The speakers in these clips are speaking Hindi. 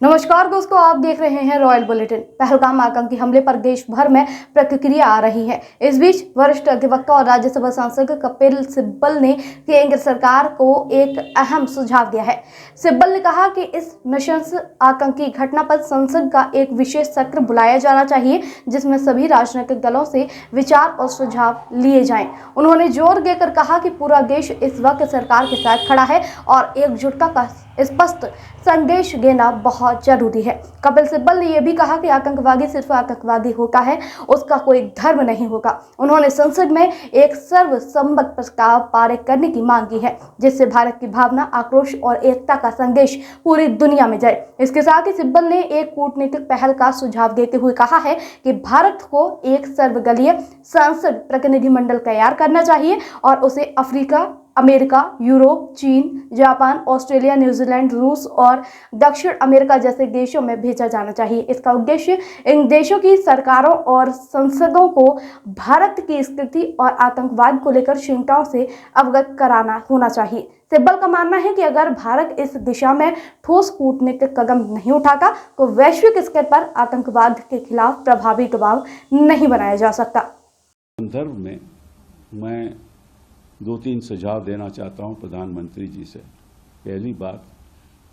नमस्कार दोस्तों, आप देख रहे हैं रॉयल बुलेटिन। पहलगाम आतंकी हमले पर देश भर में प्रतिक्रिया आ रही है। इस बीच वरिष्ठ अधिवक्ता और राज्यसभा सांसद कपिल सिब्बल ने केंद्र सरकार को एक अहम सुझाव दिया है। सिब्बल ने कहा कि इस नृशंस आतंकी घटना पर संसद का एक विशेष सत्र बुलाया जाना चाहिए, जिसमें सभी राजनीतिक दलों से विचार और सुझाव लिए जाएं। उन्होंने जोर देकर कहा कि पूरा देश इस वक्त सरकार के साथ खड़ा है और एकजुटता का स्पष्ट संदेश देना बहुत जरूरी है। कपिल सिब्बल ने यह भी कहा कि आतंकवादी सिर्फ आतंकवादी होता है, उसका कोई धर्म नहीं होगा। उन्होंने संसद में एक सर्वसम्मत प्रस्ताव पारित करने की मांग की है, जिससे भारत की भावना, आक्रोश और एकता का संदेश पूरी दुनिया में जाए। इसके साथ ही सिब्बल ने एक कूटनीतिक पहल का सुझाव देते हुए कहा है कि भारत को एक सर्वदलीय संसद प्रतिनिधिमंडल तैयार करना चाहिए और उसे अफ्रीका, अमेरिका, यूरोप, चीन, जापान, ऑस्ट्रेलिया, न्यूजीलैंड, रूस और दक्षिण अमेरिका जैसे देशों में भेजा जाना चाहिए। इसका उद्देश्य इन देशों की सरकारों और संसदों को भारत की स्थिति और आतंकवाद को लेकर चिंताओं से अवगत कराना होना चाहिए। सिब्बल का मानना है कि अगर भारत इस दिशा में ठोस कूटनीतिक कदम नहीं उठाता तो वैश्विक स्तर पर आतंकवाद के खिलाफ प्रभावी दबाव नहीं बनाया जा सकता। संदर्भ में मैं 2-3 सुझाव देना चाहता हूं प्रधानमंत्री जी से। पहली बात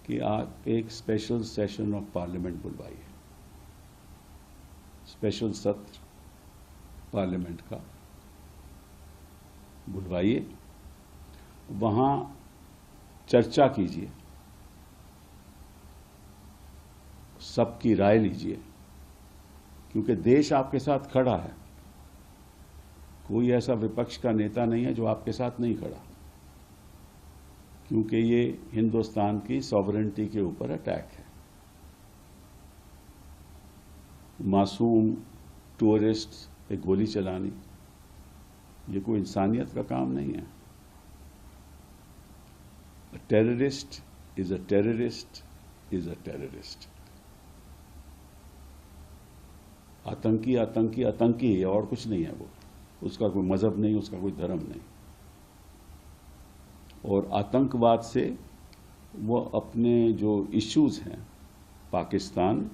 कि आप एक स्पेशल सेशन ऑफ पार्लियामेंट बुलवाइए, स्पेशल सत्र पार्लियामेंट का बुलवाइए, वहां चर्चा कीजिए, सबकी राय लीजिए, क्योंकि देश आपके साथ खड़ा है। कोई ऐसा विपक्ष का नेता नहीं है जो आपके साथ नहीं खड़ा, क्योंकि ये हिंदुस्तान की सॉवरेनिटी के ऊपर अटैक है। मासूम टूरिस्ट पे गोली चलानी, ये कोई इंसानियत का काम नहीं है। Terrorist is a terrorist is a terrorist. आतंकी आतंकी आतंकी है और कुछ नहीं है। वो उसका कोई मजहब नहीं, उसका कोई धर्म नहीं। और आतंकवाद से वो अपने जो इश्यूज हैं पाकिस्तान,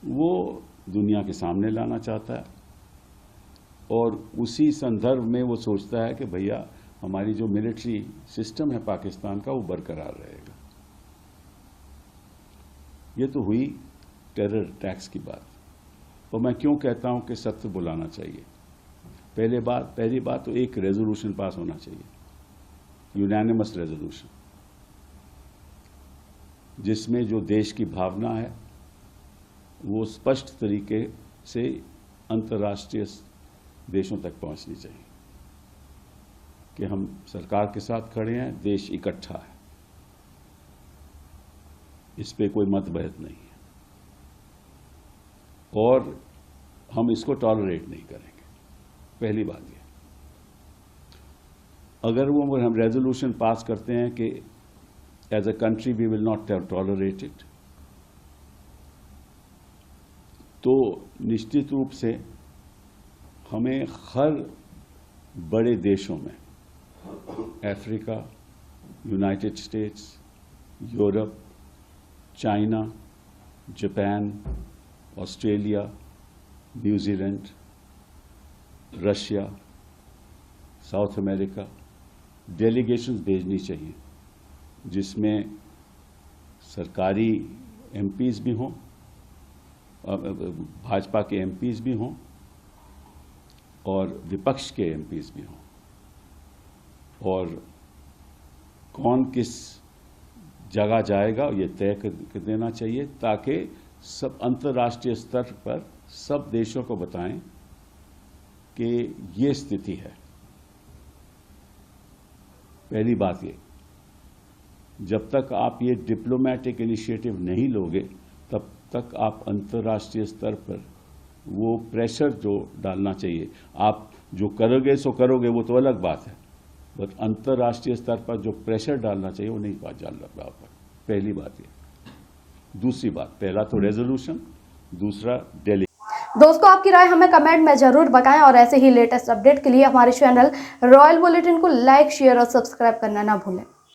वो दुनिया के सामने लाना चाहता है और उसी संदर्भ में वो सोचता है कि भैया हमारी जो मिलिट्री सिस्टम है पाकिस्तान का, वो बरकरार रहेगा। ये तो हुई टेरर अटैक्स की बात। तो मैं क्यों कहता हूं कि सत्र बुलाना चाहिए। पहली बात तो एक रेजोल्यूशन पास होना चाहिए, यूनानिमस रेजोल्यूशन, जिसमें जो देश की भावना है वो स्पष्ट तरीके से अंतर्राष्ट्रीय देशों तक पहुंचनी चाहिए कि हम सरकार के साथ खड़े हैं, देश इकट्ठा है, इस पे कोई मतभेद नहीं है और हम इसको टॉलरेट नहीं करेंगे। पहली बात ये, अगर वो हम रेजोल्यूशन पास करते हैं कि as a country we will not tolerate it, तो निश्चित रूप से हमें हर बड़े देशों में, Africa, United States, Europe, China, Japan, Australia, New Zealand, Russia, South America delegations भेजनी चाहिए, जिसमें सरकारी एमपीज भी हों, भाजपा के एमपीज भी हों और विपक्ष के एमपीज भी हों, और कौन किस जगह जाएगा ये तय कर देना चाहिए, ताकि सब अंतर्राष्ट्रीय स्तर पर सब देशों को बताएं कि ये स्थिति है। पहली बात ये, जब तक आप ये डिप्लोमेटिक इनिशिएटिव नहीं लोगे तब तक आप अंतर्राष्ट्रीय स्तर पर वो प्रेशर जो डालना चाहिए, आप जो करोगे सो करोगे वो तो अलग बात है, बट अंतर्राष्ट्रीय स्तर पर जो प्रेशर डालना चाहिए वो नहीं डाल रहा। पहली बात ये। दूसरी बात, पहला तो रेजोल्यूशन, दूसरा डेली। दोस्तों, आपकी राय हमें कमेंट में जरूर बताएं और ऐसे ही लेटेस्ट अपडेट के लिए हमारे चैनल रॉयल बुलेटिन को लाइक, शेयर और सब्सक्राइब करना ना भूलें।